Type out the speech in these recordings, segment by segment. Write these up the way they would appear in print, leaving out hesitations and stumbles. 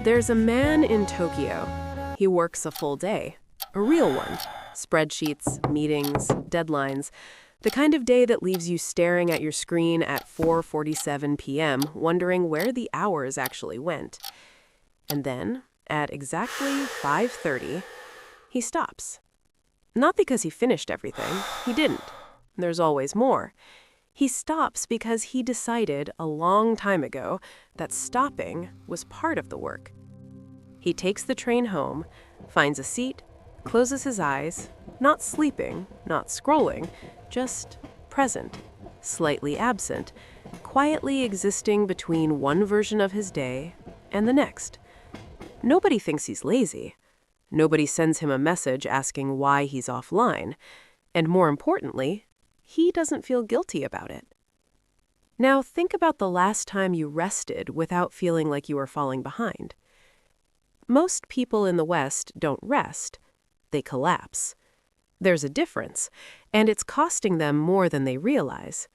There's a man in Tokyo. He works a full day. A real one. Spreadsheets, meetings, deadlines. The kind of day that leaves you staring at your screen at 4:47 p.m., wondering where the hours actually went. And then, at exactly 5:30, he stops. Not because he finished everything. He didn't. There's always more. He stops because he decided a long time ago that stopping was part of the work. He takes the train home, finds a seat, closes his eyes, not sleeping, not scrolling, just present, slightly absent, quietly existing between one version of his day and the next. Nobody thinks he's lazy. Nobody sends him a message asking why he's offline. And more importantly, he doesn't feel guilty about it. Now think about the last time you rested without feeling like you were falling behind. Most people in the West don't rest. They collapse. There's a difference, and it's costing them more than they realize.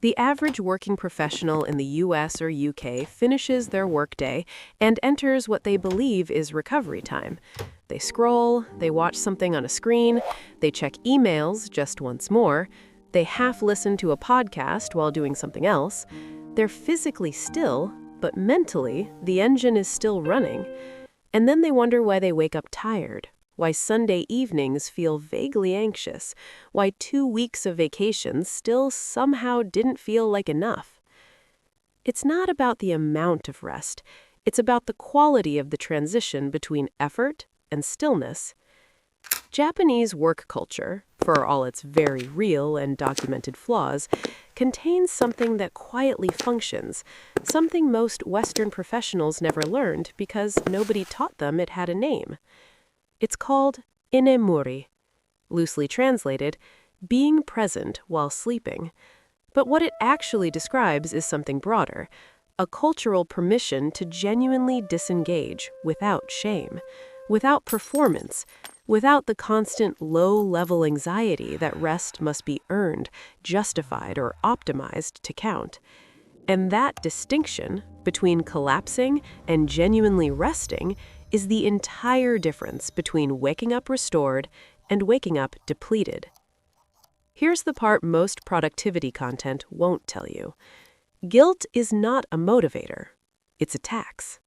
The average working professional in the US or UK finishes their workday and enters what they believe is recovery time. They scroll, they watch something on a screen, they check emails just once more, they half listen to a podcast while doing something else. They're physically still, but mentally, the engine is still running. And then they wonder why they wake up tired, why Sunday evenings feel vaguely anxious, why 2 weeks of vacation still somehow didn't feel like enough. It's not about the amount of rest. It's about the quality of the transition between effort and stillness. Japanese work culture, for all its very real and documented flaws, contains something that quietly functions, something most Western professionals never learned because nobody taught them it had a name. It's called Inemuri, loosely translated, being present while sleeping. But what it actually describes is something broader, a cultural permission to genuinely disengage without shame, without performance, without the constant low-level anxiety that rest must be earned, justified, or optimized to count. And that distinction between collapsing and genuinely resting is the entire difference between waking up restored and waking up depleted. Here's the part most productivity content won't tell you. Guilt is not a motivator. It's a tax.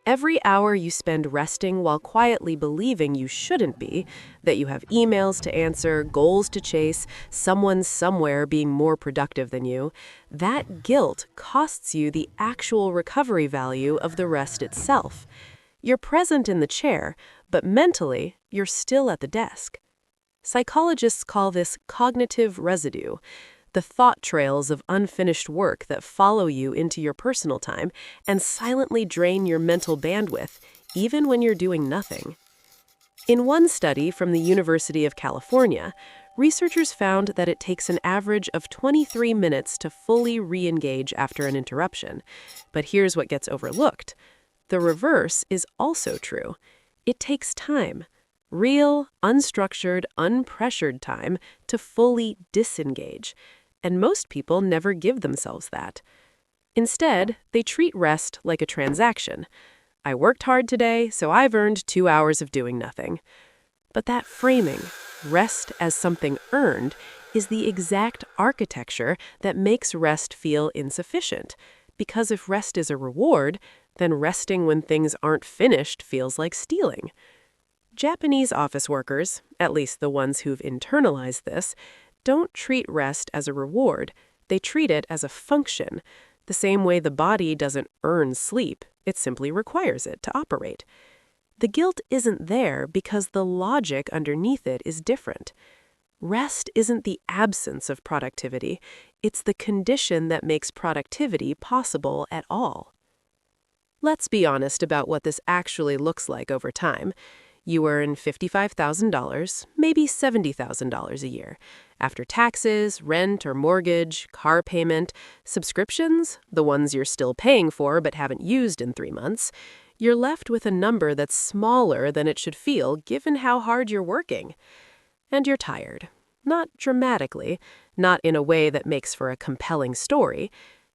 Every hour you spend resting while quietly believing you shouldn't be, that you have emails to answer, goals to chase, someone somewhere being more productive than you, that guilt costs you the actual recovery value of the rest itself. You're present in the chair, but mentally, you're still at the desk. Psychologists call this cognitive residue, the thought trails of unfinished work that follow you into your personal time and silently drain your mental bandwidth, even when you're doing nothing. In one study from the University of California, researchers found that it takes an average of 23 minutes to fully re-engage after an interruption. But here's what gets overlooked. The reverse is also true. It takes time. Real, unstructured, unpressured time to fully disengage. And most people never give themselves that. Instead, they treat rest like a transaction. I worked hard today, so I've earned 2 hours of doing nothing. But that framing, rest as something earned, is the exact architecture that makes rest feel insufficient. Because if rest is a reward, then resting when things aren't finished feels like stealing. Japanese office workers, at least the ones who've internalized this, don't treat rest as a reward. They treat it as a function. The same way the body doesn't earn sleep, it simply requires it to operate. The guilt isn't there because the logic underneath it is different. Rest isn't the absence of productivity. It's the condition that makes productivity possible at all. Let's be honest about what this actually looks like over time. You earn $55,000, maybe $70,000 a year. After taxes, rent or mortgage, car payment, subscriptions, the ones you're still paying for but haven't used in 3 months, you're left with a number that's smaller than it should feel given how hard you're working. And you're tired. Not dramatically, not in a way that makes for a compelling story,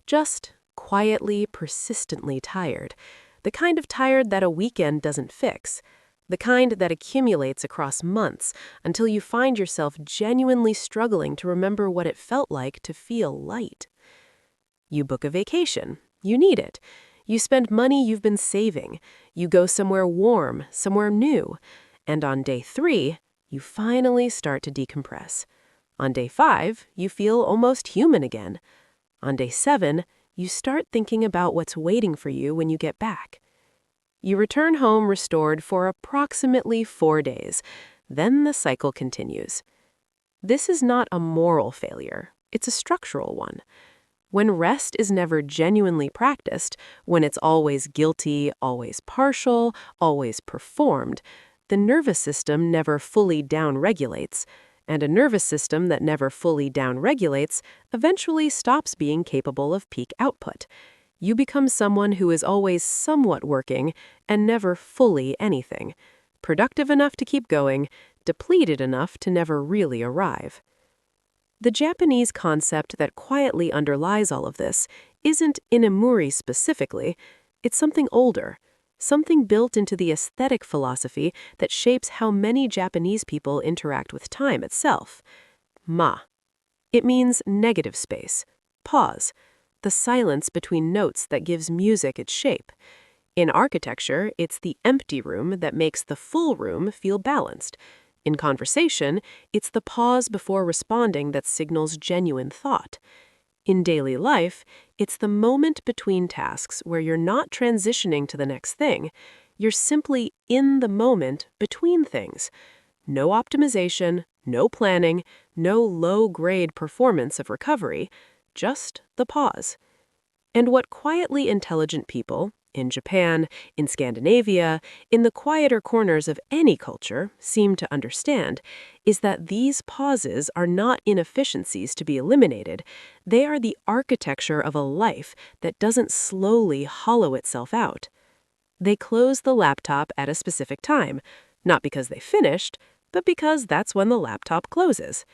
just quietly, persistently tired. the kind of tired that a weekend doesn't fix, the kind that accumulates across months until you find yourself genuinely struggling to remember what it felt like to feel light. You book a vacation. You need it. You spend money you've been saving. You go somewhere warm, somewhere new. And on day 3, you finally start to decompress. On day 5, you feel almost human again. On day 7, you start thinking about what's waiting for you when you get back. You return home restored for approximately 4 days. Then the cycle continues. This is not a moral failure. It's a structural one. When rest is never genuinely practiced, when it's always guilty, always partial, always performed, the nervous system never fully downregulates, and a nervous system that never fully downregulates eventually stops being capable of peak output. You become someone who is always somewhat working and never fully anything, productive enough to keep going, depleted enough to never really arrive. The Japanese concept that quietly underlies all of this isn't Inemuri specifically, it's something older, something built into the aesthetic philosophy that shapes how many Japanese people interact with time itself. Ma. It means negative space, pause, the silence between notes that gives music its shape. In architecture, it's the empty room that makes the full room feel balanced. In conversation, it's the pause before responding that signals genuine thought. In daily life, it's the moment between tasks where you're not transitioning to the next thing. You're simply in the moment between things. No optimization, no planning, no low-grade performance of recovery, just the pause. And what quietly intelligent people, in Japan, in Scandinavia, in the quieter corners of any culture, seem to understand, is that these pauses are not inefficiencies to be eliminated. They are the architecture of a life that doesn't slowly hollow itself out. They close the laptop at a specific time, not because they finished, but because that's when the laptop closes.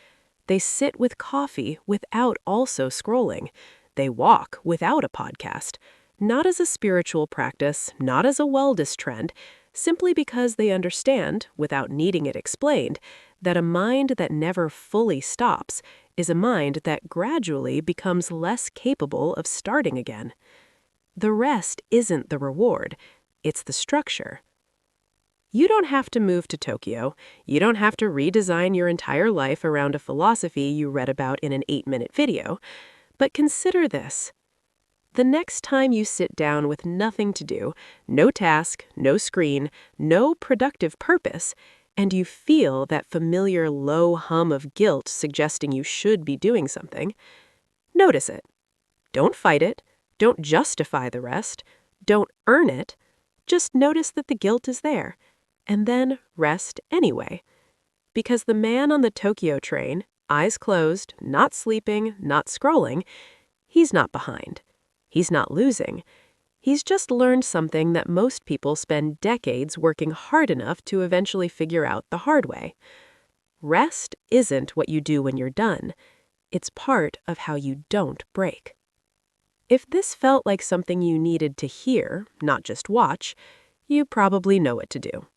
They sit with coffee without also scrolling. They walk without a podcast. Not as a spiritual practice, not as a wellness trend, simply because they understand, without needing it explained, that a mind that never fully stops is a mind that gradually becomes less capable of starting again. The rest isn't the reward, it's the structure. You don't have to move to Tokyo. You don't have to redesign your entire life around a philosophy you read about in an 8-minute video. But consider this. The next time you sit down with nothing to do, no task, no screen, no productive purpose, and you feel that familiar low hum of guilt suggesting you should be doing something, notice it. Don't fight it. Don't justify the rest. Don't earn it. Just notice that the guilt is there, and then rest anyway. Because the man on the Tokyo train, eyes closed, not sleeping, not scrolling, he's not behind. He's not losing. He's just learned something that most people spend decades working hard enough to eventually figure out the hard way. Rest isn't what you do when you're done. It's part of how you don't break. If this felt like something you needed to hear, not just watch, you probably know what to do.